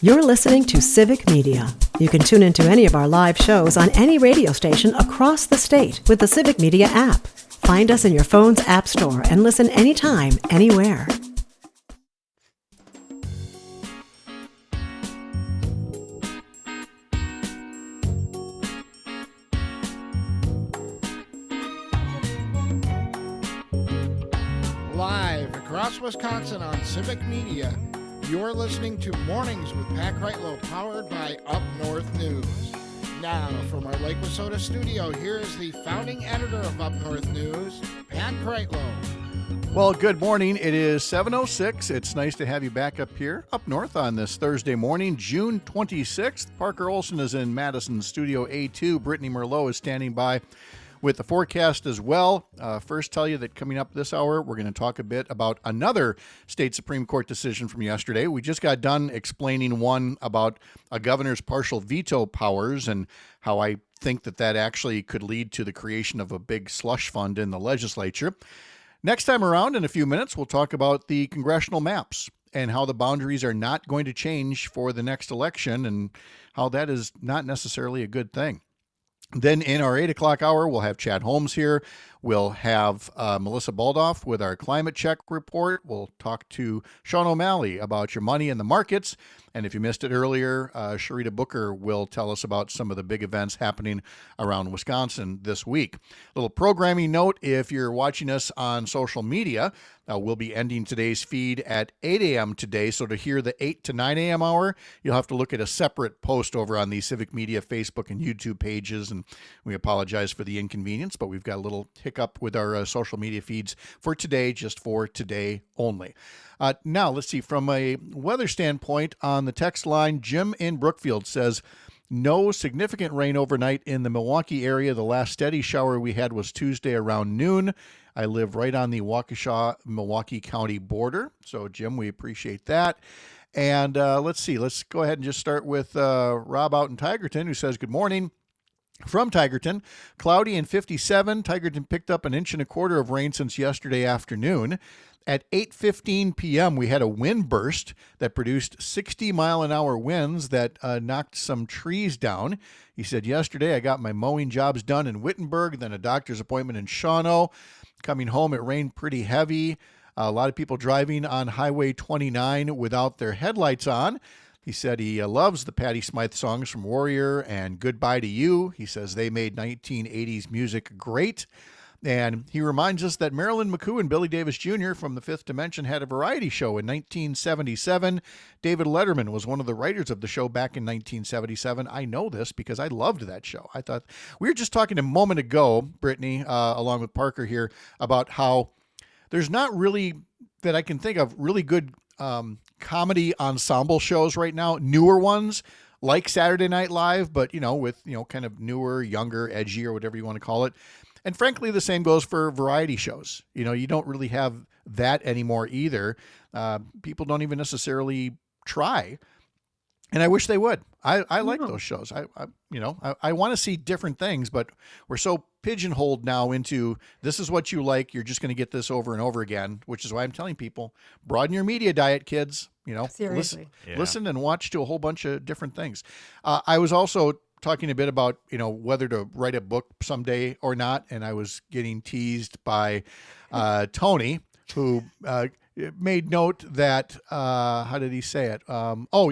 You're listening to Civic Media. You can tune into any of our live shows on any radio station across the state with the Civic Media app. Find us in your phone's app store and listen anytime, anywhere. Live across Wisconsin on Civic Media, you're listening to Mornings with Pat Kreitlow, powered by Up North News. Now, from our Lake Wissota studio, here is the founding editor of Up North News, Pat Kreitlow. Well, good morning. It is 7:06. It's nice to have you back up here, up north on this Thursday morning, June 26th. Parker Olson is in Madison Studio A2. Brittany Merlot is standing by with the forecast as well. First, tell you that coming up this hour, we're going to talk a bit about another state Supreme Court decision from yesterday. We just got done explaining one about a governor's partial veto powers and how I think that actually could lead to the creation of a big slush fund in the legislature. Next time around, in a few minutes, we'll talk about the congressional maps and how the boundaries are not going to change for the next election and how that is not necessarily a good thing. Then in our 8 o'clock hour, we'll have Chad Holmes here. We'll have Melissa Baldoff with our climate check report. We'll talk to Sean O'Malley about your money in the markets. And if you missed it earlier, Sharita Booker will tell us about some of the big events happening around Wisconsin this week. Little programming note, if you're watching us on social media, we'll be ending today's feed at 8 a.m. today. So to hear the 8 to 9 a.m. hour, you'll have to look at a separate post over on the Civic Media Facebook and YouTube pages. And we apologize for the inconvenience, but we've got a little hiccup with our social media feeds for today, just for today only. Now, let's see, from a weather standpoint on the text line, Jim in Brookfield says, no significant rain overnight in the Milwaukee area. The last steady shower we had was Tuesday around noon. I live right on the Waukesha-Milwaukee County border. So, Jim, we appreciate that. And let's see, let's go ahead and just start with Rob out in Tigerton, who says, good morning. From Tigerton, cloudy and 57. Tigerton picked up 1.25 inches of rain since yesterday afternoon. At 8:15 p.m., we had a wind burst that produced 60-mile-an-hour winds that knocked some trees down. He said, yesterday I got my mowing jobs done in Wittenberg, then a doctor's appointment in Shawano. Coming home, it rained pretty heavy. A lot of people driving on Highway 29 without their headlights on. He said he loves the Patti Smythe songs from Warrior and Goodbye to You. He says they made 1980s music great. And he reminds us that Marilyn McCoo and Billy Davis Jr. from the Fifth Dimension had a variety show in 1977. David Letterman was one of the writers of the show back in 1977. I know this because I loved that show. I thought we were just talking a moment ago, Brittany, along with Parker here, about how there's not really, that I can think of, really good comedy ensemble shows right now, newer ones like Saturday Night Live, but, with, kind of newer, younger, edgy, or whatever you want to call it. And frankly, the same goes for variety shows. You don't really have that anymore either. People don't even necessarily try. And I wish they would. I like those shows. I want to see different things, but we're so pigeonholed now into this is what you like. You're just going to get this over and over again, which is why I'm telling people, broaden your media diet, kids. Seriously. Listen and watch to a whole bunch of different things. I was also talking a bit about, whether to write a book someday or not. And I was getting teased by Tony, who made note that, how did he say it?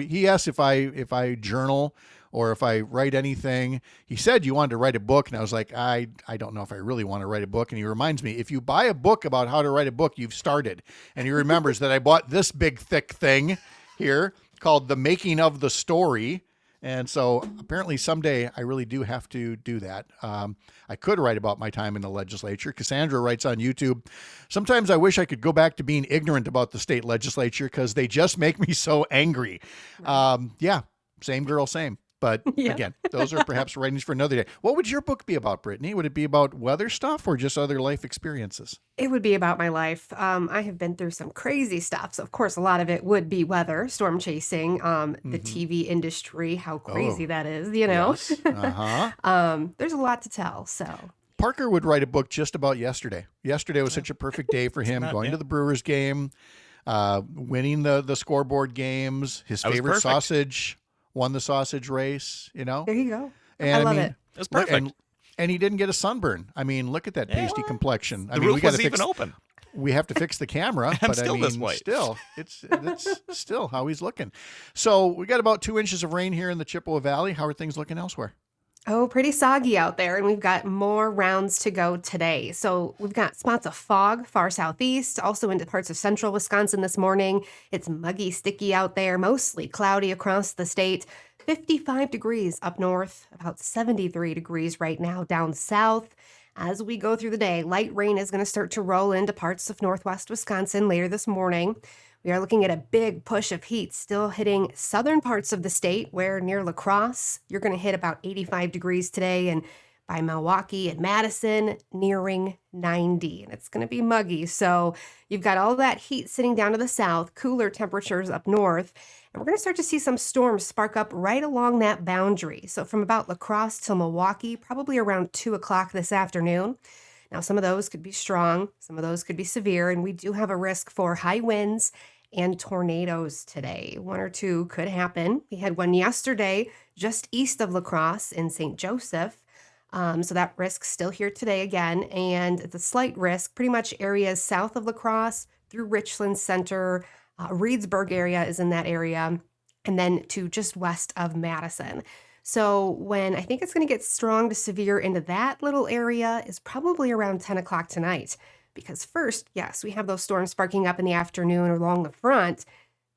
He asked if I journal or if I write anything. He said you wanted to write a book. And I was like, I don't know if I really want to write a book. And he reminds me, if you buy a book about how to write a book, you've started. And he remembers that I bought this big, thick thing here called The Making of the Story. And so apparently someday I really do have to do that. I could write about my time in the legislature. Cassandra writes on YouTube, sometimes I wish I could go back to being ignorant about the state legislature because they just make me so angry. Yeah, same girl, same. But again, those are perhaps writings for another day. What would your book be about, Brittany? Would it be about weather stuff or just other life experiences? It would be about my life. I have been through some crazy stuff. So, of course, a lot of it would be weather, storm chasing, the TV industry, how crazy that is, Yes. There's a lot to tell, so. Parker would write a book just about yesterday. Yesterday was such a perfect day for him, going to the Brewers game. winning the scoreboard games. His That was favorite perfect. sausage won the sausage race, you know? There you go. And I love it. It was perfect. And he didn't get a sunburn. I mean, look at that pasty complexion. I The mean, roof we got was to even fix. open. We have to fix the camera, I'm but still I mean, this white. still, it's still how he's looking. So we got about 2 inches of rain here in the Chippewa Valley. How are things looking elsewhere? Oh, pretty soggy out there, and we've got more rounds to go today. So we've got spots of fog far southeast, also into parts of central Wisconsin this morning. It's muggy, sticky out there, mostly cloudy across the state. 55 degrees up north, about 73 degrees right now down south. As we go through the day, light rain is going to start to roll into parts of northwest Wisconsin later this morning. We are looking at a big push of heat still hitting southern parts of the state, where near La Crosse, you're going to hit about 85 degrees today, and by Milwaukee and Madison, nearing 90. And it's going to be muggy. So you've got all that heat sitting down to the south, cooler temperatures up north, and we're going to start to see some storms spark up right along that boundary. So from about La Crosse till Milwaukee, probably around 2 o'clock this afternoon. Now, some of those could be strong, some of those could be severe, and we do have a risk for high winds and tornadoes today. 1 or 2 could happen. We had one yesterday just east of La Crosse in St. Joseph. So that risk's still here today again, and it's a slight risk. Pretty much areas south of La Crosse through Richland Center, Reedsburg area is in that area, and then to just west of Madison. So when I think it's going to get strong to severe into that little area is probably around 10 o'clock tonight. Because first, yes, we have those storms sparking up in the afternoon along the front,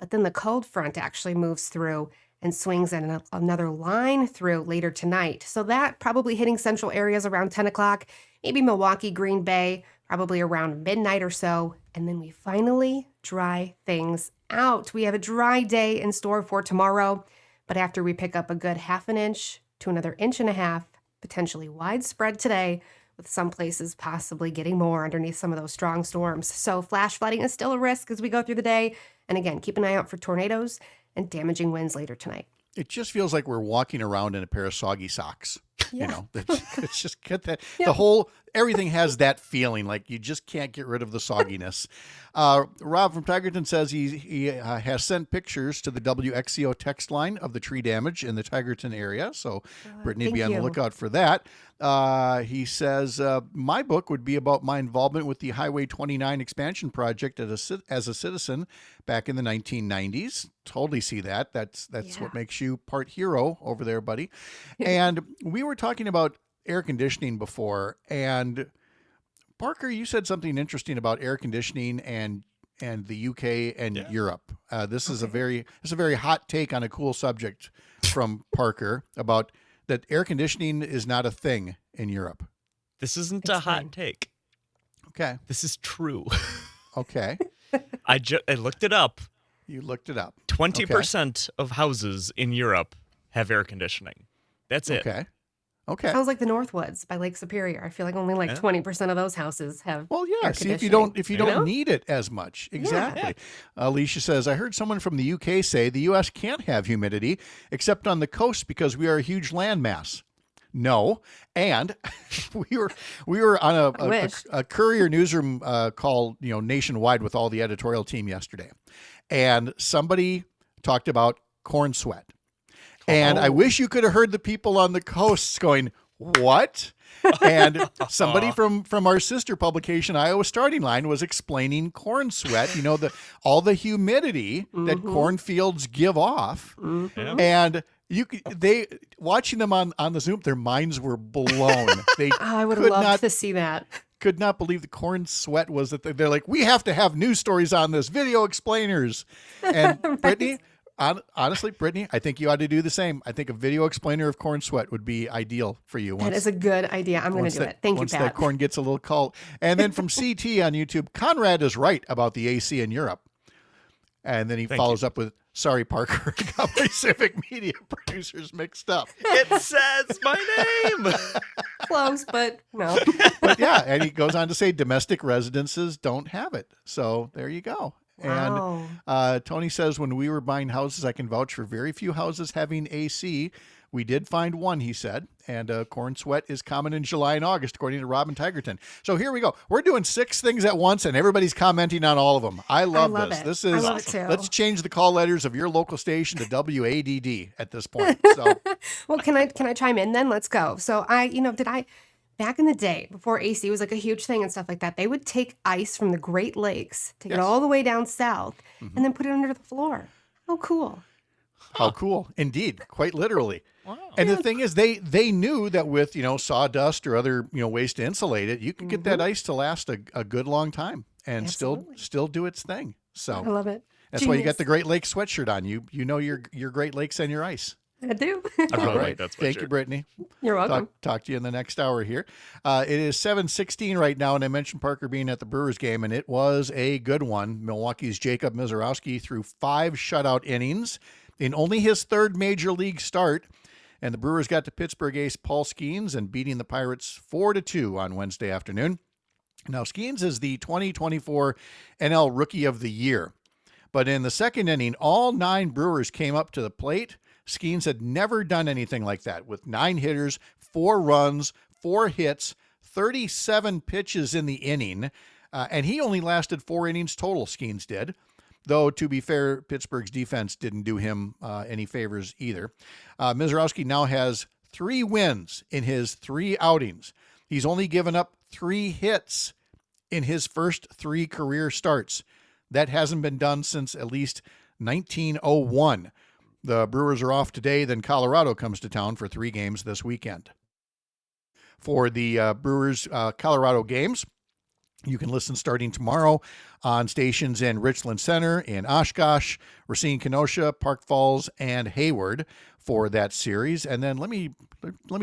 but then the cold front actually moves through and swings in another line through later tonight. So that probably hitting central areas around 10 o'clock, maybe Milwaukee, Green Bay, probably around midnight or so. And then we finally dry things out. We have a dry day in store for tomorrow, but after we pick up a good 1/2 inch to another 1.5 inches, potentially widespread today, with some places possibly getting more underneath some of those strong storms. So flash flooding is still a risk as we go through the day. And again, keep an eye out for tornadoes and damaging winds later tonight. It just feels like we're walking around in a pair of soggy socks. Yeah. You know, it's just get that. Yeah. The whole, everything has that feeling like you just can't get rid of the sogginess. Rob from Tigerton says he has sent pictures to the WXCO text line of the tree damage in the Tigerton area. So Brittany, be on the lookout for that. He says, my book would be about my involvement with the Highway 29 expansion project as a citizen back in the 1990s. Totally see that. That's what makes you part hero over there, buddy. And we were talking about air conditioning before, and Parker, you said something interesting about air conditioning and the UK and Europe. This is a very hot take on a cool subject from Parker about that air conditioning is not a thing in Europe. This isn't a hot take. Okay. This is true. Okay. I looked it up. You looked it up. 20% of houses in Europe have air conditioning. That's it. Okay. Sounds like the Northwoods by Lake Superior. I feel like only 20% of those houses have. Well, yeah. air See, if you don't conditioning. need it as much, exactly. Alicia says, I heard someone from the UK say the U.S. can't have humidity except on the coast because we are a huge landmass. No, and we were on a Courier newsroom call, nationwide with all the editorial team yesterday, and somebody talked about corn sweat. And I wish you could have heard the people on the coasts going, what? And somebody from our sister publication, Iowa Starting Line, was explaining corn sweat, all the humidity that cornfields give off. Mm-hmm. And they watching them on the Zoom, their minds were blown. I would have loved to see that. Could not believe the corn sweat was that they're like, we have to have news stories on this, video explainers. And Right. Brittany, honestly, Brittany, I think you ought to do the same. I think a video explainer of corn sweat would be ideal for you. That is a good idea. I'm going to do it. Thank you, Once Pat. that corn gets a little cold. And then from CT on YouTube, Conrad is right about the AC in Europe. And then he follows up with, sorry, Parker, I got my Civic Media producers mixed up. It says my name. Close, but no. But yeah, and he goes on to say domestic residences don't have it. So there you go. Wow. And Tony says, when we were buying houses, I can vouch for very few houses having AC. We did find one, he said, and corn sweat is common in July and August, according to Robin Tigerton. So here we go. We're doing 6 things at once, and everybody's commenting on all of them. I love this. It. This is I love it too. Let's change the call letters of your local station to WADD at this point. So, well, can I chime in then? Let's go. So back in the day, before AC was like a huge thing and stuff like that, they would take ice from the Great Lakes, take it all the way down south, and then put it under the floor. Oh, cool. How cool. Indeed. Quite literally. Wow. And the thing is, they knew that with, sawdust or other, ways to insulate it, you could get that ice to last a good long time and still do its thing. So I love it. That's why you got the Great Lakes sweatshirt on. You know your Great Lakes and your ice. I do. I really All right. like that sweatshirt. Thank you, Brittany. You're welcome. Talk to you in the next hour here. It is 7:16 right now, and I mentioned Parker being at the Brewers game, and it was a good one. Milwaukee's Jacob Mizorowski threw 5 shutout innings in only his 3rd major league start, and the Brewers got to Pittsburgh ace Paul Skeens and beating the Pirates 4-2 on Wednesday afternoon. Now, Skeens is the 2024 NL Rookie of the Year, but in the 2nd inning, all 9 Brewers came up to the plate. Skeens had never done anything like that, with 9 hitters, 4 runs, 4 hits, 37 pitches in the inning, and he only lasted 4 innings total, Skeens did. Though, to be fair, Pittsburgh's defense didn't do him any favors either. Mizorowski now has 3 wins in his 3 outings. He's only given up 3 hits in his first 3 career starts. That hasn't been done since at least 1901. The Brewers are off today, then Colorado comes to town for 3 games this weekend. For the Brewers Colorado games, you can listen starting tomorrow on stations in Richland Center, in Oshkosh, Racine, Kenosha, Park Falls, and Hayward for that series. And then let me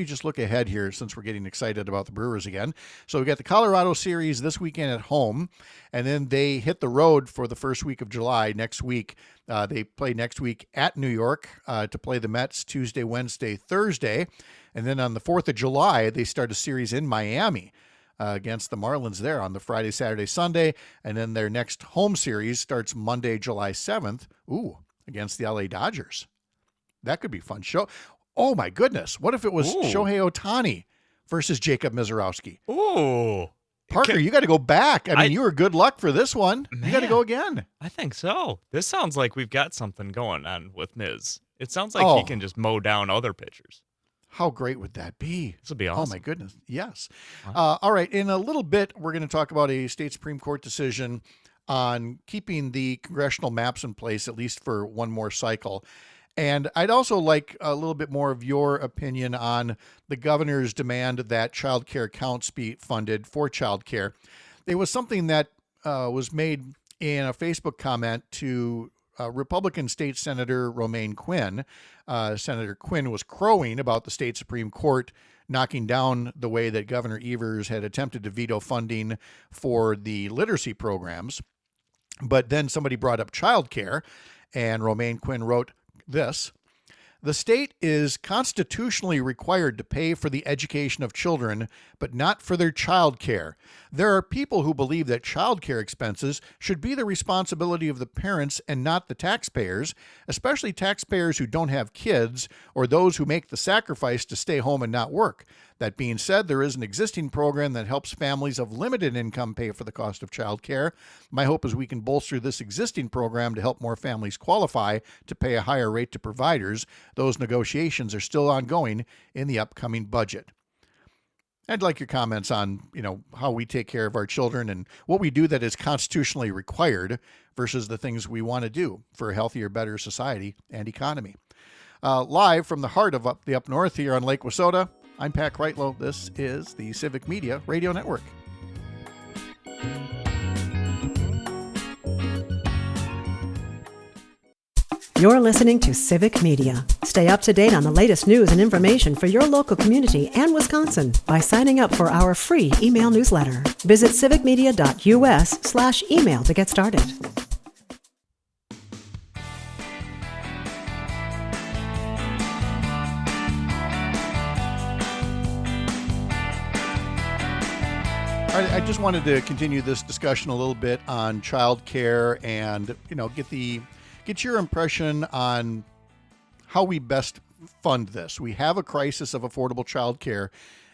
just look ahead here since we're getting excited about the Brewers again. So we got the Colorado series this weekend at home, and then they hit the road for the first week of July next week. They play next week at New York to play the Mets Tuesday, Wednesday, Thursday. And then on the 4th of July, they start a series in Miami against the Marlins there on the Friday, Saturday, Sunday. And then their next home series starts Monday, July 7th. Ooh, against the LA Dodgers. That could be fun. Oh, my goodness. What if it was Shohei Ohtani versus Jacob Mizorowski? Ooh. Parker, you got to go back. I mean, you were good luck for this one. Man, you got to go again. I think so. This sounds like we've got something going on with Miz. It sounds like he can just mow down other pitchers. How great would that be? This would be awesome. Oh, my goodness. Yes. All right. In a little bit, we're going to talk about a state Supreme Court decision on keeping the congressional maps in place, at least for one more cycle. And I'd also like a little bit more of your opinion on the governor's demand that child care accounts be funded for child care. It was something that was made in a Facebook comment to Republican State Senator Romaine Quinn. Senator Quinn was crowing about the state Supreme Court knocking down the way that Governor Evers had attempted to veto funding for the literacy programs. But then somebody brought up child care, and Romaine Quinn wrote this: "The state is constitutionally required to pay for the education of children, but not for their child care. There are people who believe that child care expenses should be the responsibility of the parents and not the taxpayers, especially taxpayers who don't have kids or those who make the sacrifice to stay home and not work. That being said, there is an existing program that helps families of limited income pay for the cost of child care. My hope is we can bolster this existing program to help more families qualify to pay a higher rate to providers. Those negotiations are still ongoing in the upcoming budget." I'd like your comments on, how we take care of our children and what we do that is constitutionally required versus the things we want to do for a healthier, better society and economy. Live from the heart of the Up North here on Lake Wissota, I'm Pat Kreitlow. This is the Civic Media Radio Network. You're listening to Civic Media. Stay up to date on the latest news and information for your local community and Wisconsin by signing up for our free email newsletter. Visit civicmedia.us/email to get started. All right, I just wanted to continue this discussion a little bit on childcare and, get your impression on how we best fund this. We have a crisis of affordable childcare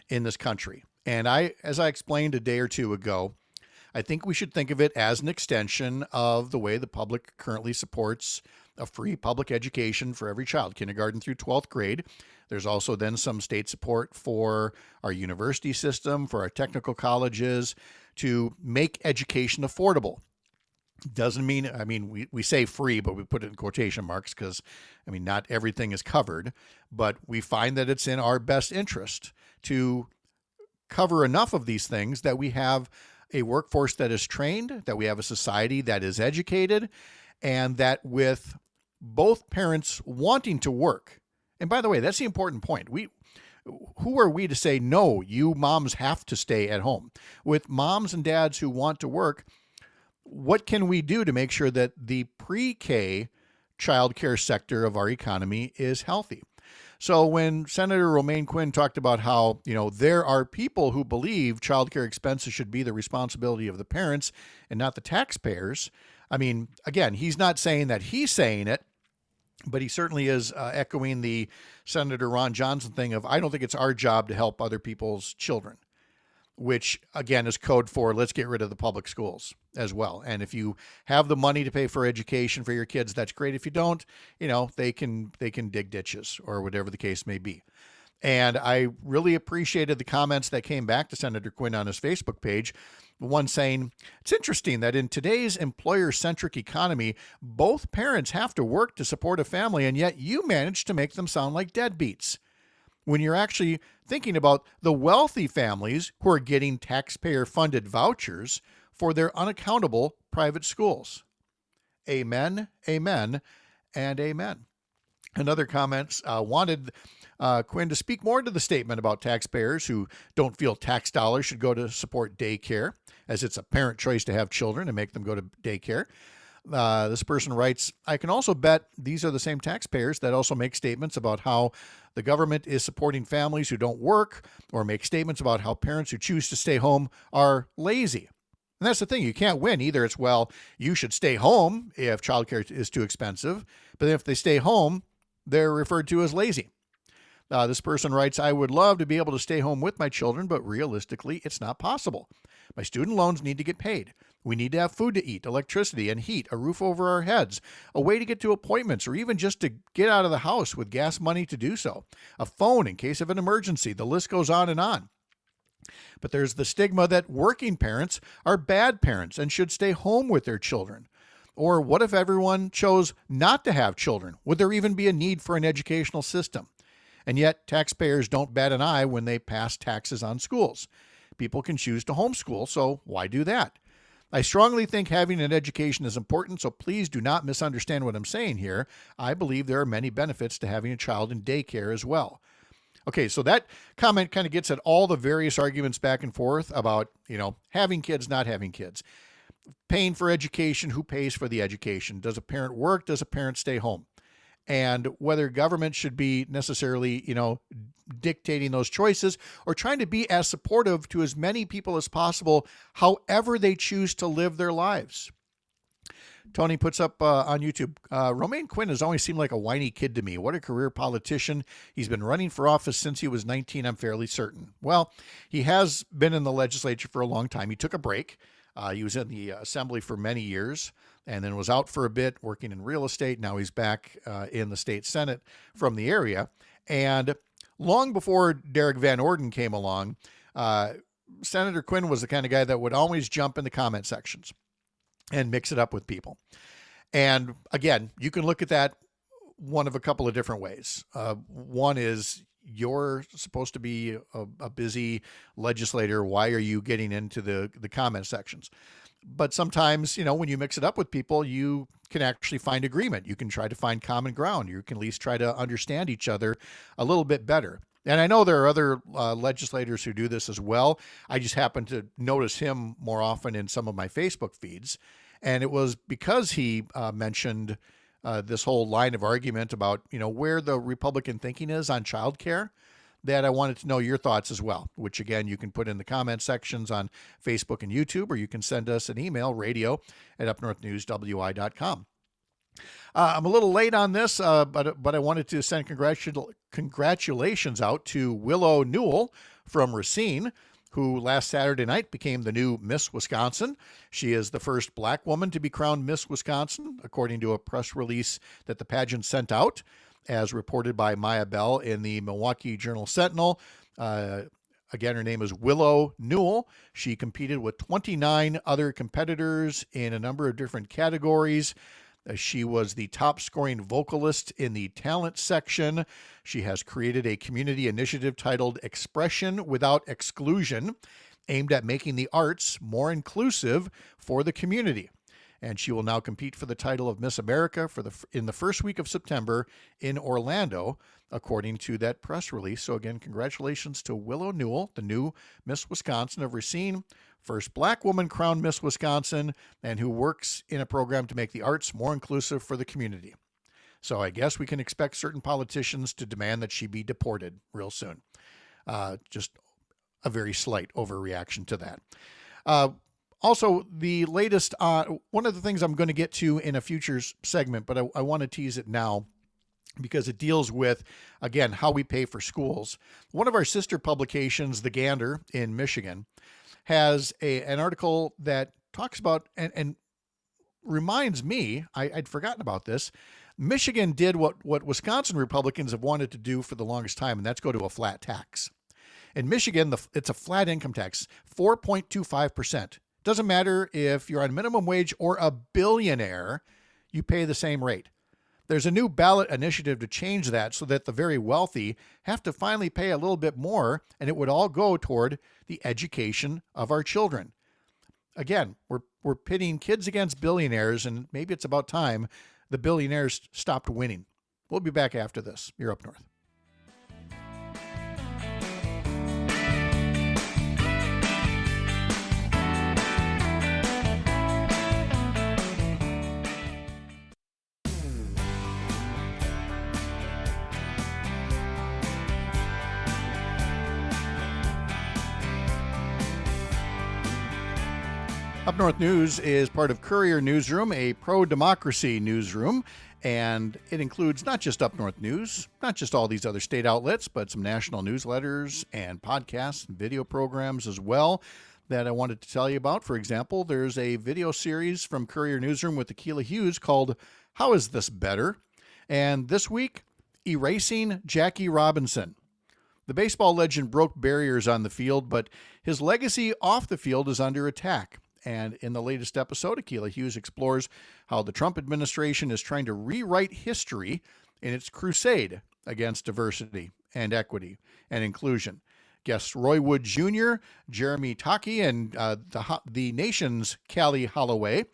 in this country. And as I explained a day or two ago, I think we should think of it as an extension of the way the public currently supports a free public education for every child, kindergarten through 12th grade. There's also then some state support for our university system, for our technical colleges, to make education affordable. Doesn't mean, we say free, but we put it in quotation marks because, not everything is covered. But we find that it's in our best interest to cover enough of these things that we have a workforce that is trained, that we have a society that is educated, and that with both parents wanting to work. And by the way, that's the important point. Who are we to say, no, you moms have to stay at home? With moms and dads who want to work, what can we do to make sure that the pre-K childcare sector of our economy is healthy? So when Senator Romaine Quinn talked about how, there are people who believe childcare expenses should be the responsibility of the parents and not the taxpayers, again, he's not saying that he's saying it, but he certainly is echoing the Senator Ron Johnson thing of, I don't think it's our job to help other people's children, which again is code for let's get rid of the public schools as well. And if you have the money to pay for education for your kids, that's great. If you don't, they can dig ditches or whatever the case may be. And I really appreciated the comments that came back to Senator Quinn on his Facebook page. One saying, it's interesting that in today's employer-centric economy, both parents have to work to support a family, and yet you manage to make them sound like deadbeats. When you're actually thinking about the wealthy families who are getting taxpayer-funded vouchers for their unaccountable private schools. Amen, amen, and amen. Another comment wanted Quinn to speak more to the statement about taxpayers who don't feel tax dollars should go to support daycare, as it's a parent choice to have children and make them go to daycare. This person writes, I can also bet these are the same taxpayers that also make statements about how the government is supporting families who don't work, or make statements about how parents who choose to stay home are lazy. And that's the thing. You can't win. Either it's, well, you should stay home if childcare is too expensive, but if they stay home, they're referred to as lazy. This person writes, I would love to be able to stay home with my children, but realistically, it's not possible. My student loans need to get paid. We need to have food to eat, electricity and heat, a roof over our heads, a way to get to appointments, or even just to get out of the house with gas money to do so, a phone in case of an emergency. The list goes on and on. But there's the stigma that working parents are bad parents and should stay home with their children. Or what if everyone chose not to have children? Would there even be a need for an educational system? And yet taxpayers don't bat an eye when they pass taxes on schools. People can choose to homeschool, so why do that? I strongly think having an education is important, so please do not misunderstand what I'm saying here. I believe there are many benefits to having a child in daycare as well. Okay, so that comment kind of gets at all the various arguments back and forth about, having kids, not having kids. Paying for education, who pays for the education? Does a parent work? Does a parent stay home? And whether government should be necessarily, dictating those choices or trying to be as supportive to as many people as possible, however they choose to live their lives. Tony puts up on YouTube, Romaine Quinn has always seemed like a whiny kid to me. What a career politician. He's been running for office since he was 19, I'm fairly certain. Well, he has been in the legislature for a long time. He took a break. He was in the assembly for many years and then was out for a bit working in real estate. Now he's back in the state Senate from the area. And long before Derek Van Orden came along, Senator Quinn was the kind of guy that would always jump in the comment sections and mix it up with people. And again, you can look at that one of a couple of different ways. One is, you're supposed to be a busy legislator. Why are you getting into the comment sections? But sometimes, when you mix it up with people, you can actually find agreement. You can try to find common ground. You can at least try to understand each other a little bit better. And I know there are other legislators who do this as well. I just happen to notice him more often in some of my Facebook feeds. And it was because he mentioned this whole line of argument about, where the Republican thinking is on childcare, that I wanted to know your thoughts as well, which again, you can put in the comment sections on Facebook and YouTube, or you can send us an email, radio@upnorthnewswi.com. I'm a little late on this, but I wanted to send congratulations out to Willow Newell from Racine, who last Saturday night became the new Miss Wisconsin. She is the first black woman to be crowned Miss Wisconsin, according to a press release that the pageant sent out, as reported by Maya Bell in the Milwaukee Journal-Sentinel. Again, her name is Willow Newell. She competed with 29 other competitors in a number of different categories. She was the top scoring vocalist in the talent section. She has created a community initiative titled Expression Without Exclusion, aimed at making the arts more inclusive for the community. And she will now compete for the title of Miss America in the first week of September in Orlando, according to that press release. So again, congratulations to Willow Newell, the new Miss Wisconsin of Racine, first black woman crowned Miss Wisconsin, and who works in a program to make the arts more inclusive for the community. So I guess we can expect certain politicians to demand that she be deported real soon. Just a very slight overreaction to that. Also, the latest, one of the things I'm going to get to in a future segment, but I want to tease it now because it deals with, again, how we pay for schools. One of our sister publications, The Gander in Michigan, has an article that talks about and reminds me, I'd forgotten about this. Michigan did what Wisconsin Republicans have wanted to do for the longest time, and that's go to a flat tax. In Michigan, it's a flat income tax, 4.25%. Doesn't matter if you're on minimum wage or a billionaire, you pay the same rate. There's a new ballot initiative to change that so that the very wealthy have to finally pay a little bit more, and it would all go toward the education of our children. Again, we're pitting kids against billionaires, and maybe it's about time the billionaires stopped winning. We'll be back after this. You're Up North. Up North News is part of Courier Newsroom, a pro-democracy newsroom, and it includes not just Up North News, not just all these other state outlets, but some national newsletters and podcasts and video programs as well that I wanted to tell you about. For example, there's a video series from Courier Newsroom with Akilah Hughes called How Is This Better? And this week, Erasing Jackie Robinson. The baseball legend broke barriers on the field, but his legacy off the field is under attack. And in the latest episode, Akilah Hughes explores how the Trump administration is trying to rewrite history in its crusade against diversity and equity and inclusion. Guests Roy Wood Jr., Jeremy Taki, and the nation's Callie Holloway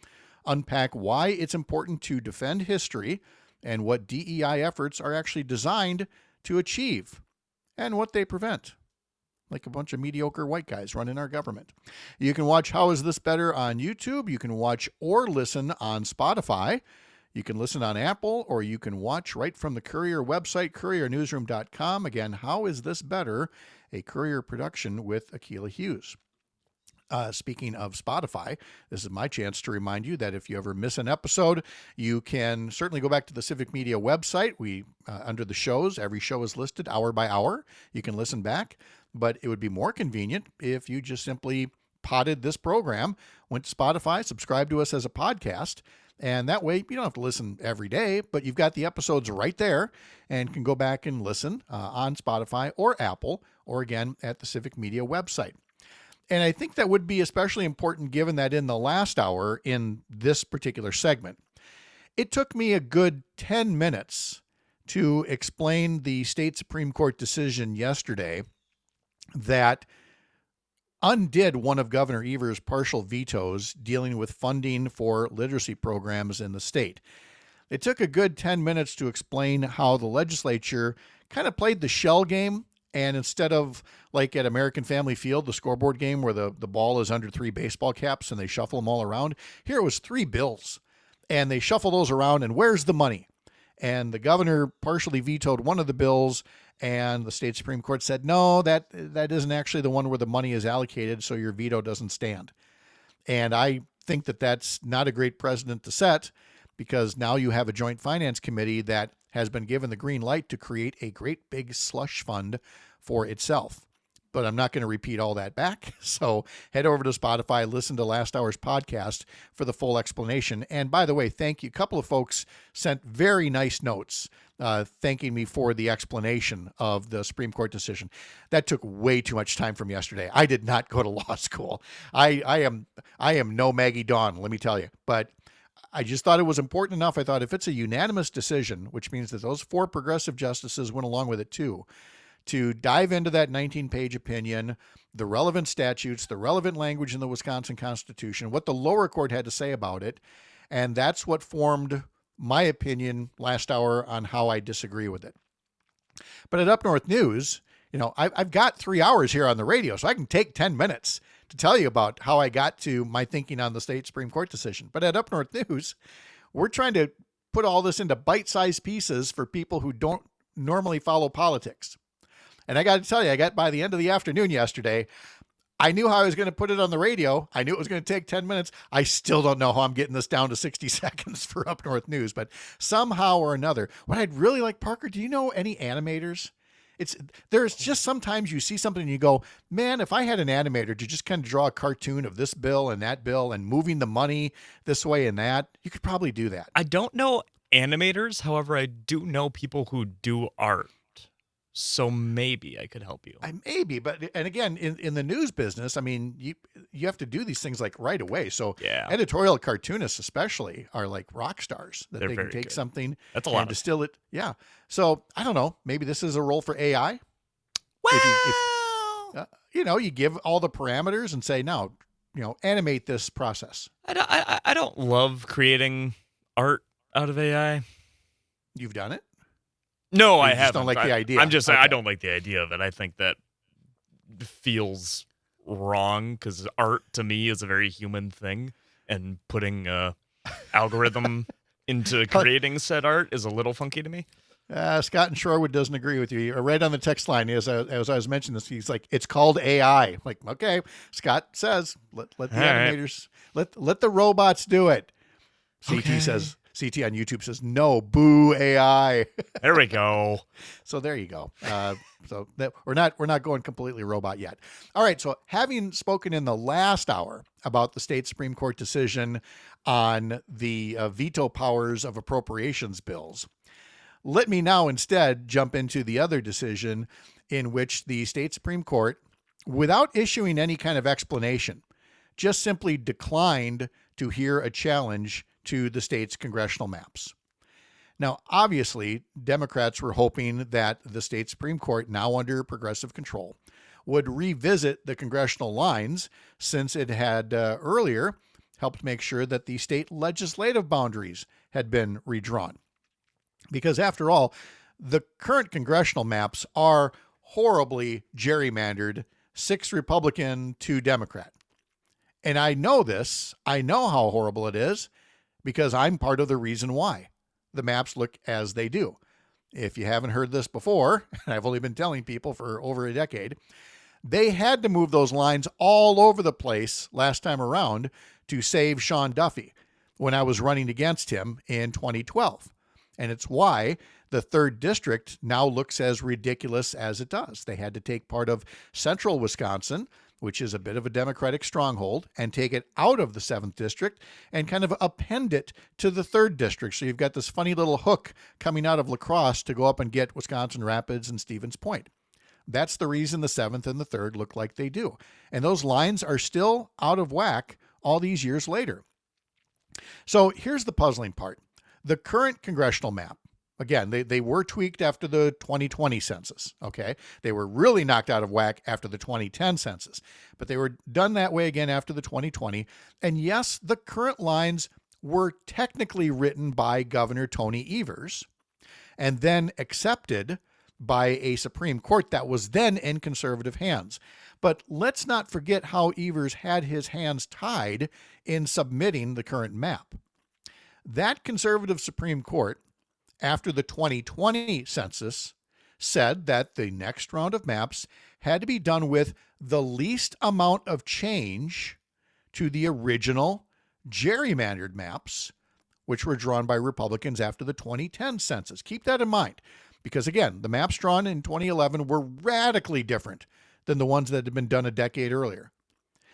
unpack why it's important to defend history and what DEI efforts are actually designed to achieve and what they prevent. Like a bunch of mediocre white guys running our government. You can watch How Is This Better on YouTube. You can watch or listen on Spotify. You can listen on Apple, or you can watch right from the Courier website, couriernewsroom.com. Again, How Is This Better? A Courier production with Akilah Hughes. Speaking of Spotify, this is my chance to remind you that if you ever miss an episode, you can certainly go back to the Civic Media website. We under the shows, every show is listed hour by hour. You can listen back, but it would be more convenient if you just simply potted this program, went to Spotify, subscribe to us as a podcast, and that way you don't have to listen every day, but you've got the episodes right there and can go back and listen on Spotify or Apple, or again at the Civic Media website. And I think that would be especially important given that in the last hour in this particular segment, it took me a good 10 minutes to explain the state Supreme Court decision yesterday that undid one of Governor Evers' partial vetoes dealing with funding for literacy programs in the state. It took a good 10 minutes to explain how the legislature kind of played the shell game. And instead of like at American Family Field, the scoreboard game where the ball is under 3 baseball caps and they shuffle them all around, here it was 3 bills and they shuffle those around and where's the money? And the governor partially vetoed one of the bills, and the state Supreme Court said, no, that isn't actually the one where the money is allocated, so your veto doesn't stand. And I think that that's not a great precedent to set, because now you have a joint finance committee that has been given the green light to create a great big slush fund for itself. But I'm not going to repeat all that back. So head over to Spotify, listen to last hour's podcast for the full explanation. And by the way, thank you. A couple of folks sent very nice notes thanking me for the explanation of the Supreme Court decision. That took way too much time from yesterday. I did not go to law school. I am no Maggie Dawn, let me tell you. But I just thought it was important enough. I thought if it's a unanimous decision, which means that those 4 progressive justices went along with it too, to dive into that 19-page opinion, the relevant statutes, the relevant language in the Wisconsin Constitution, what the lower court had to say about it. And that's what formed my opinion last hour on how I disagree with it. But at Up North News, I've got 3 hours here on the radio, so I can take 10 minutes to tell you about how I got to my thinking on the state Supreme Court decision. But at Up North News, we're trying to put all this into bite-sized pieces for people who don't normally follow politics. And I got to tell you, I got by the end of the afternoon yesterday, I knew how I was going to put it on the radio. I knew it was going to take 10 minutes. I still don't know how I'm getting this down to 60 seconds for Up North News, but somehow or another, what I'd really like, Parker, do you know any animators? There's just sometimes you see something and you go, man, if I had an animator to just kind of draw a cartoon of this bill and that bill and moving the money this way and that, you could probably do that. I don't know animators. However, I do know people who do art. So maybe I could help you. Maybe, but and again, in the news business, I mean, you have to do these things like right away. So yeah. Editorial cartoonists especially are like rock stars that they can take something and distill it. Yeah. So I don't know. Maybe this is a role for AI. Well, you give all the parameters and say, now, animate this process. I don't love creating art out of AI. You've done it? No, I haven't. Don't like the idea. I'm just saying, I don't like the idea of it. I think that feels wrong because art to me is a very human thing, and putting algorithm into creating said art is a little funky to me. Scott in Shorewood doesn't agree with you. Right on the text line, as I was mentioning this, he's like, it's called AI. Like, okay, Scott says, let the animators, let the robots do it. CT on YouTube says, no, boo AI. There we go. So there you go. So that we're not going completely robot yet. All right. So having spoken in the last hour about the state Supreme Court decision on the veto powers of appropriations bills, let me now instead jump into the other decision in which the state Supreme Court, without issuing any kind of explanation, just simply declined to hear a challenge to the state's congressional maps. Now, obviously, Democrats were hoping that the state Supreme Court, now under progressive control, would revisit the congressional lines, since it had earlier helped make sure that the state legislative boundaries had been redrawn. Because after all, the current congressional maps are horribly gerrymandered, 6 Republican, 2 Democrat. And I know this. I know how horrible it is, because I'm part of the reason why the maps look as they do. If you haven't heard this before, and I've only been telling people for over a decade, they had to move those lines all over the place last time around to save Sean Duffy when I was running against him in 2012. And it's why the 3rd district now looks as ridiculous as it does. They had to take part of central Wisconsin, which is a bit of a Democratic stronghold, and take it out of the 7th district and kind of append it to the 3rd district. So you've got this funny little hook coming out of La Crosse to go up and get Wisconsin Rapids and Stevens Point. That's the reason the 7th and the 3rd look like they do. And those lines are still out of whack all these years later. So here's the puzzling part. The current congressional map, again, they were tweaked after the 2020 census, okay? They were really knocked out of whack after the 2010 census, but they were done that way again after the 2020. And yes, the current lines were technically written by Governor Tony Evers and then accepted by a Supreme Court that was then in conservative hands. But let's not forget how Evers had his hands tied in submitting the current map. That conservative Supreme Court after the 2020 census said that the next round of maps had to be done with the least amount of change to the original gerrymandered maps, which were drawn by Republicans after the 2010 census. Keep that in mind, because again, the maps drawn in 2011 were radically different than the ones that had been done a decade earlier.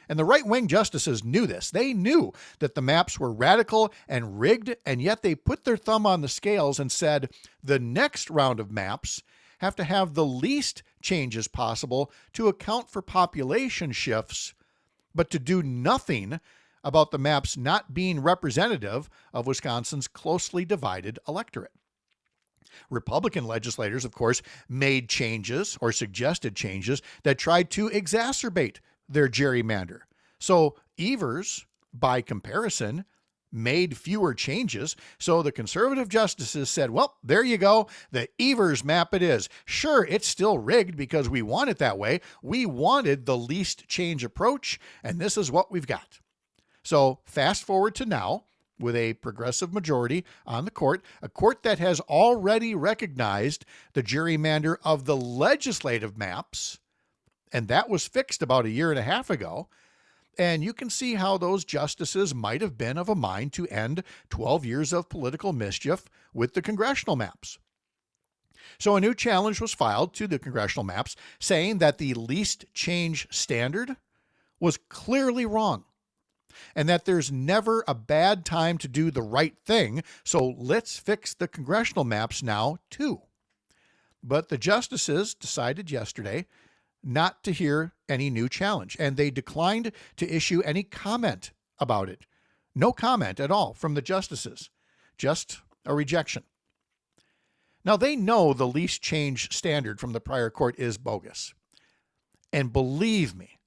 And the right-wing justices knew this. They knew that the maps were radical and rigged, and yet they put their thumb on the scales and said the next round of maps have to have the least changes possible to account for population shifts, but to do nothing about the maps not being representative of Wisconsin's closely divided electorate. Republican legislators, of course, made changes or suggested changes that tried to exacerbate their gerrymander. So Evers, by comparison, made fewer changes. So the conservative justices said, well, there you go. The Evers map it is. Sure, it's still rigged because we want it that way. We wanted the least change approach, and this is what we've got. So fast forward to now, with a progressive majority on the court, a court that has already recognized the gerrymander of the legislative maps, and that was fixed about a year and a half ago. And you can see how those justices might have been of a mind to end 12 years of political mischief with the congressional maps. So a new challenge was filed to the congressional maps saying that the least change standard was clearly wrong, and that there's never a bad time to do the right thing, so let's fix the congressional maps now too. But the justices decided yesterday not to hear any new challenge, and they declined to issue any comment about it. No comment at all from the justices, just a rejection. Now, they know the least change standard from the prior court is bogus. And believe me,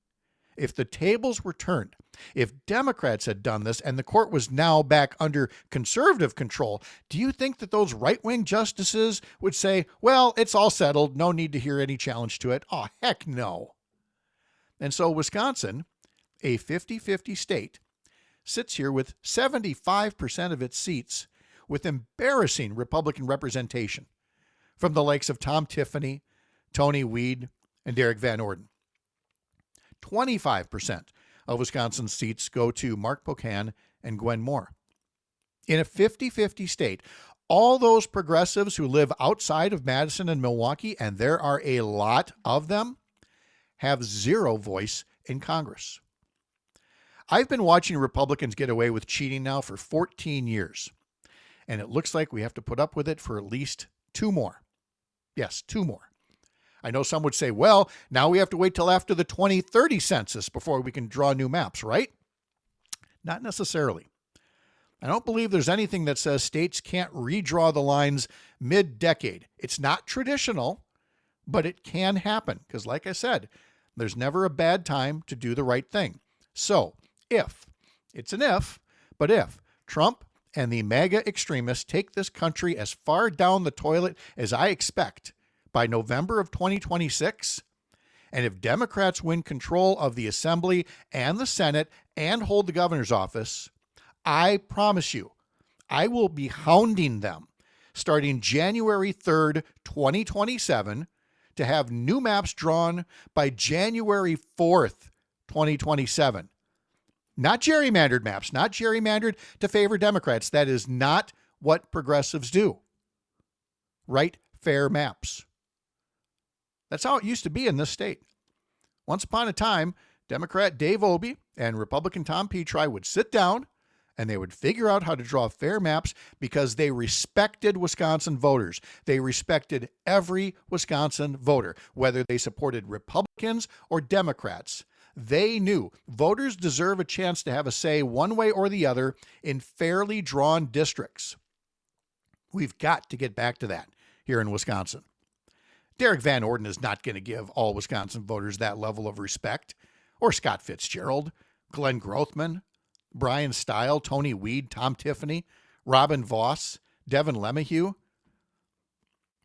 if the tables were turned, if Democrats had done this and the court was now back under conservative control, do you think that those right-wing justices would say, well, it's all settled, no need to hear any challenge to it? Oh, heck no. And so Wisconsin, a 50-50 state, sits here with 75% of its seats with embarrassing Republican representation from the likes of Tom Tiffany, Tony Weed, and Derek Van Orden. 25% of Wisconsin's seats go to Mark Pocan and Gwen Moore. In a 50-50 state, all those progressives who live outside of Madison and Milwaukee, and there are a lot of them, have zero voice in Congress. I've been watching Republicans get away with cheating now for 14 years, and it looks like we have to put up with it for at least 2 more. Yes, 2 more. I know some would say, well, now we have to wait till after the 2030 census before we can draw new maps, right? Not necessarily. I don't believe there's anything that says states can't redraw the lines mid-decade. It's not traditional, but it can happen because, like I said, there's never a bad time to do the right thing. So if Trump and the MAGA extremists take this country as far down the toilet as I expect, by November of 2026, and if Democrats win control of the Assembly and the Senate and hold the governor's office, I promise you, I will be hounding them starting January 3rd, 2027, to have new maps drawn by January 4th, 2027. Not gerrymandered maps, not gerrymandered to favor Democrats. That is not what progressives do. Right, fair maps. That's how it used to be in this state. Once upon a time, Democrat Dave Obey and Republican Tom Petri would sit down and they would figure out how to draw fair maps because they respected Wisconsin voters. They respected every Wisconsin voter, whether they supported Republicans or Democrats. They knew voters deserve a chance to have a say one way or the other in fairly drawn districts. We've got to get back to that here in Wisconsin. Derek Van Orden is not going to give all Wisconsin voters that level of respect, or Scott Fitzgerald, Glenn Grothman, Brian Stile, Tony Weed, Tom Tiffany, Robin Voss, Devin LeMahieu.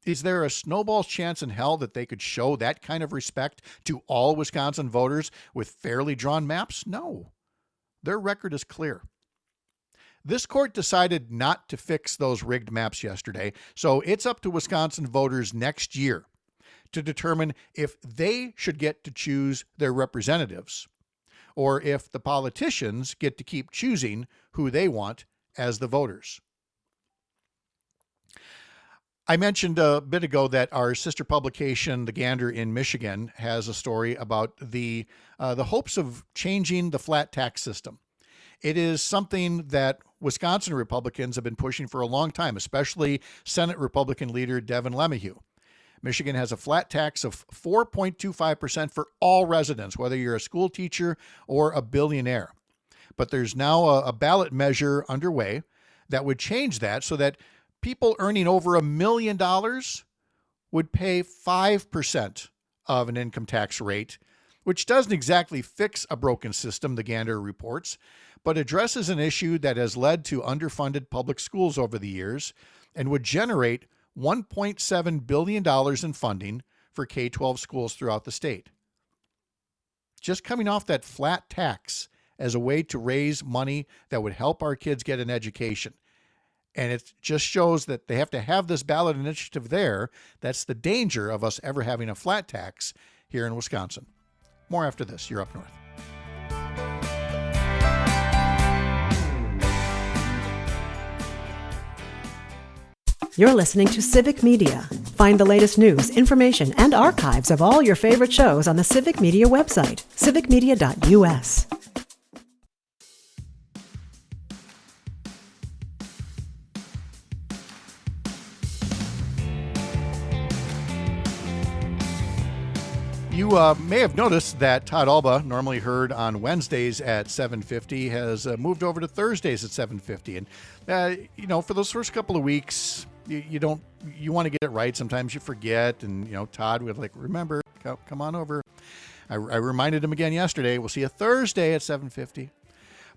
Is there a snowball's chance in hell that they could show that kind of respect to all Wisconsin voters with fairly drawn maps? No. Their record is clear. This court decided not to fix those rigged maps yesterday, so it's up to Wisconsin voters next year to determine if they should get to choose their representatives, or if the politicians get to keep choosing who they want as the voters. I mentioned a bit ago that our sister publication, The Gander in Michigan, has a story about the hopes of changing the flat tax system. It is something that Wisconsin Republicans have been pushing for a long time, especially Senate Republican leader Devin LeMahieu. Michigan has a flat tax of 4.25% for all residents, whether you're a school teacher or a billionaire. But there's now a ballot measure underway that would change that so that people earning over $1 million would pay 5% of an income tax rate, which doesn't exactly fix a broken system, the Gander reports, but addresses an issue that has led to underfunded public schools over the years and would generate $1.7 billion in funding for K-12 schools throughout the state. Just coming off that flat tax as a way to raise money that would help our kids get an education. And it just shows that they have to have this ballot initiative there. That's the danger of us ever having a flat tax here in Wisconsin. More after this. You're Up North. You're listening to Civic Media. Find the latest news, information, and archives of all your favorite shows on the Civic Media website, civicmedia.us. You may have noticed that Todd Alba, normally heard on Wednesdays at 7:50, has moved over to Thursdays at 7:50. And, for those first couple of weeks, you want to get it right. Sometimes you forget. And, Todd would remember, come on over. I reminded him again yesterday. We'll see you Thursday at 7:50.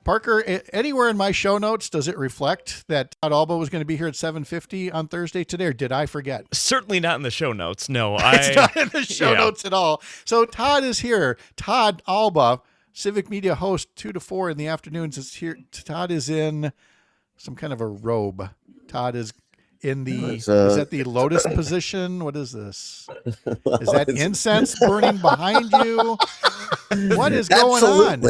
Parker, anywhere in my show notes, does it reflect that Todd Alba was going to be here at 7:50 on Thursday today, or did I forget? Certainly not in the show notes. No, it's not in the show notes at all. So Todd is here. Todd Alba, Civic Media host, 2 to 4 in the afternoons, is here. Todd is in some kind of a robe. Todd is in the, is that the lotus position? What is this? Is that incense burning behind you? What is going on?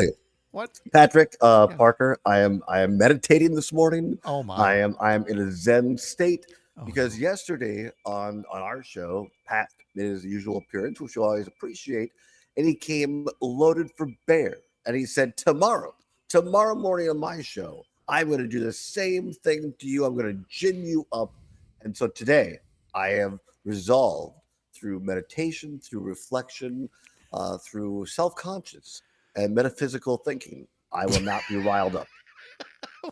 What? Patrick, Parker, I am meditating this morning. Oh my. I am in a Zen state because yesterday on our show, Pat made his usual appearance, which we always appreciate, and he came loaded for bear. And he said, tomorrow morning on my show, I'm going to do the same thing to you. I'm going to gin you up. And so today I have resolved through meditation, through reflection, through self-conscious and metaphysical thinking, I will not be riled up.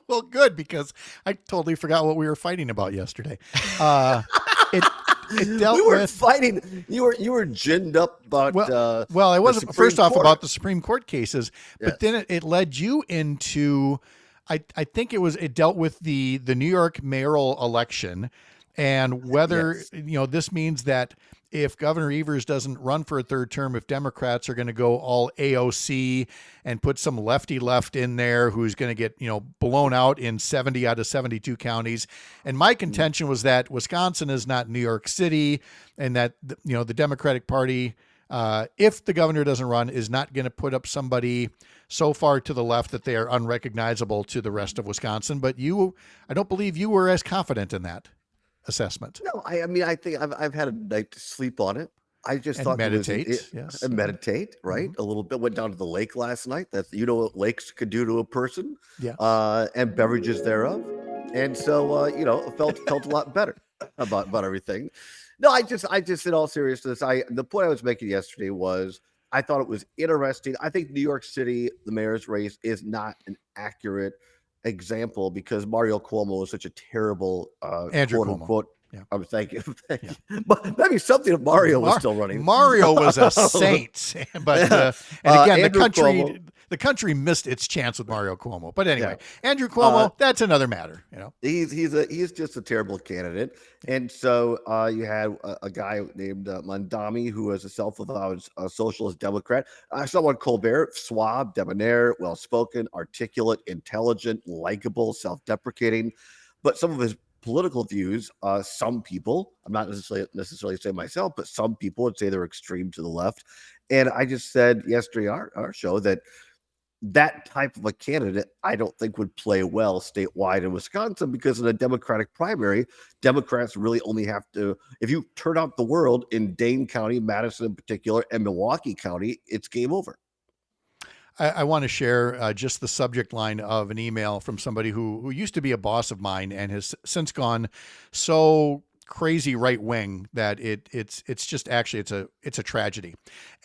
Well, good, because I totally forgot what we were fighting about yesterday. It dealt we weren't with fighting. You were ginned up about. Well, it wasn't first off Court. About the Supreme Court cases, Yes. but then it led you into. I think it dealt with the New York mayoral election and whether this means that if Governor Evers doesn't run for a third term, if Democrats are going to go all AOC and put some lefty left in there who's going to get, blown out in 70 out of 72 counties. And my contention was that Wisconsin is not New York City and that, the Democratic Party, if the governor doesn't run, is not going to put up somebody so far to the left that they are unrecognizable to the rest of Wisconsin. But I don't believe you were as confident in that assessment. No, I think I've had a night to sleep on it. I just thought meditate, and meditate, right? Mm-hmm. A little bit. Went down to the lake last night. That's what lakes could do to a person, and beverages thereof. And so felt a lot better about everything. No, I just in all seriousness, the point I was making yesterday was I thought it was interesting. I think New York City, the mayor's race, is not an accurate example because Mario Cuomo is such a terrible Andrew quote Cuomo. unquote. Yeah. I was thanking but maybe something if Mario was still running. Mario was a saint, but and again, Andrew Cuomo. the country missed its chance with Mario Cuomo. But anyway, Andrew Cuomo, that's another matter. He's just a terrible candidate. And so you had a guy named Mondami, who was a self-avowed socialist Democrat. Someone Colbert, suave, debonair, well-spoken, articulate, intelligent, likable, self-deprecating. But some of his political views, some people, I'm not necessarily saying myself, but some people would say they're extreme to the left. And I just said yesterday our show that type of a candidate, I don't think would play well statewide in Wisconsin, because in a Democratic primary, Democrats really only have to, if you turn out the world in Dane County, Madison in particular, and Milwaukee County, it's game over. I want to share just the subject line of an email from somebody who used to be a boss of mine and has since gone so crazy right wing that it's just actually it's a tragedy.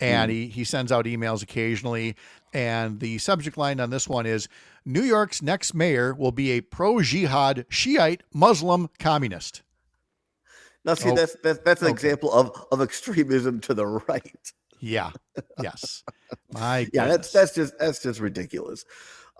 And he sends out emails occasionally, and the subject line on this one is, New York's next mayor will be a pro-jihad Shiite Muslim communist. Now see, that's an example of extremism to the right. Yeah. Yes. My goodness. that's just ridiculous.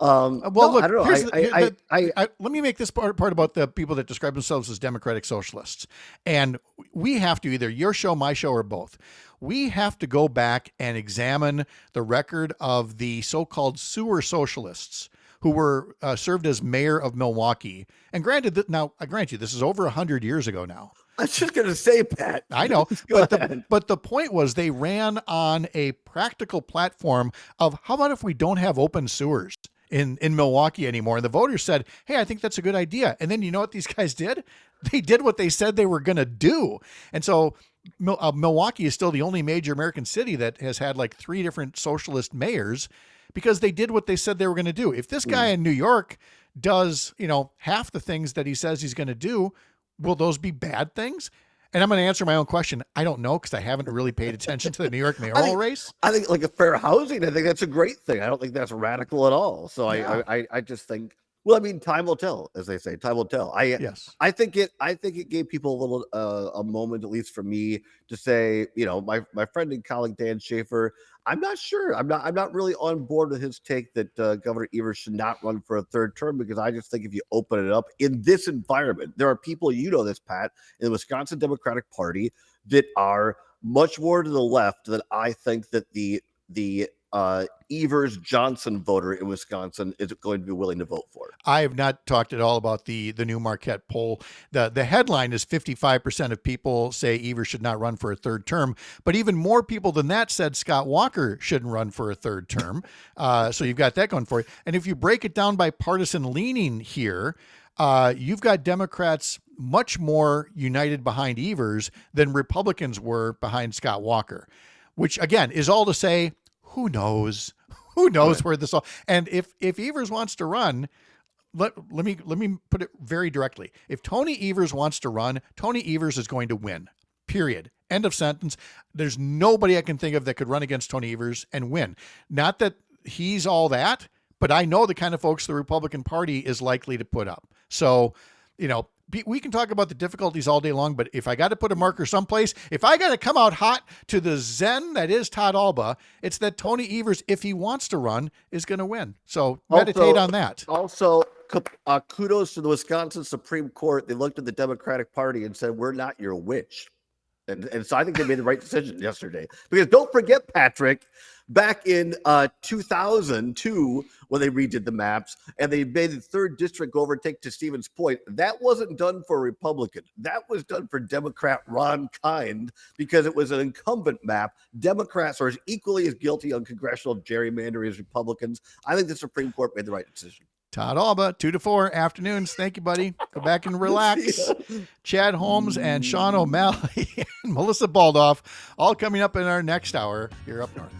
Well, look, I don't know. Let me make this part about the people that describe themselves as democratic socialists. And we have to, either your show, my show, or both. We have to go back and examine the record of the so-called sewer socialists who were served as mayor of Milwaukee. And granted, I grant you, this is over 100 years ago now. I was just going to say, Pat. I know, but the point was they ran on a practical platform of, how about if we don't have open sewers in Milwaukee anymore? And the voters said, hey, I think that's a good idea. And then you know what these guys did? They did what they said they were going to do. And so Milwaukee is still the only major American city that has had like 3 different socialist mayors, because they did what they said they were going to do. If this guy in New York does, half the things that he says he's going to do, will those be bad things? And I'm going to answer my own question. I don't know, because I haven't really paid attention to the New York mayoral race. I think like a fair housing, I think that's a great thing. I don't think that's radical at all. So yeah. I just think, well, I mean, time will tell, as they say. Time will tell. I think it gave people a little a moment, at least for me, to say, my friend and colleague Dan Schaefer, I'm not sure. I'm not really on board with his take that Governor Evers should not run for a 3rd term, because I just think if you open it up in this environment, there are people, this, Pat, in the Wisconsin Democratic Party that are much more to the left than I think that the Evers Johnson voter in Wisconsin is going to be willing to vote for. I have not talked at all about the new Marquette poll. The headline is 55% of people say Evers should not run for a 3rd term, but even more people than that said Scott Walker shouldn't run for a 3rd term. So you've got that going for you. And if you break it down by partisan leaning here, you've got Democrats much more united behind Evers than Republicans were behind Scott Walker, which again is all to say, who knows? Who knows where this all? And if Evers wants to run, let me put it very directly. If Tony Evers wants to run, Tony Evers is going to win. Period. End of sentence. There's nobody I can think of that could run against Tony Evers and win. Not that he's all that, but I know the kind of folks the Republican Party is likely to put up. So, we can talk about the difficulties all day long, but if I got to put a marker someplace, if I got to come out hot to the Zen that is Todd Alba, it's that Tony Evers, if he wants to run, is going to win. So meditate on that. Also, kudos to the Wisconsin Supreme Court. They looked at the Democratic Party and said, we're not your witch. And so I think they made the right decision yesterday. Because don't forget, Patrick, back in 2002, when they redid the maps and they made the 3rd district go over and take to Stevens Point, that wasn't done for a Republican. That was done for Democrat Ron Kind, because it was an incumbent map. Democrats are equally as guilty on congressional gerrymandering as Republicans. I think the Supreme Court made the right decision. Todd Alba, 2 to 4 afternoons. Thank you, buddy. Go back and relax. Chad Holmes and Sean O'Malley and Melissa Baldoff, all coming up in our next hour here up north.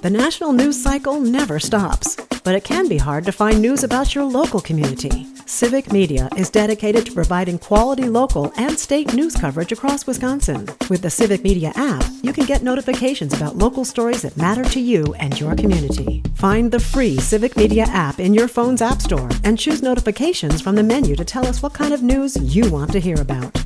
The national news cycle never stops, but it can be hard to find news about your local community. Civic Media is dedicated to providing quality local and state news coverage across Wisconsin. With the Civic Media app, you can get notifications about local stories that matter to you and your community. Find the free Civic Media app in your phone's app store and choose notifications from the menu to tell us what kind of news you want to hear about.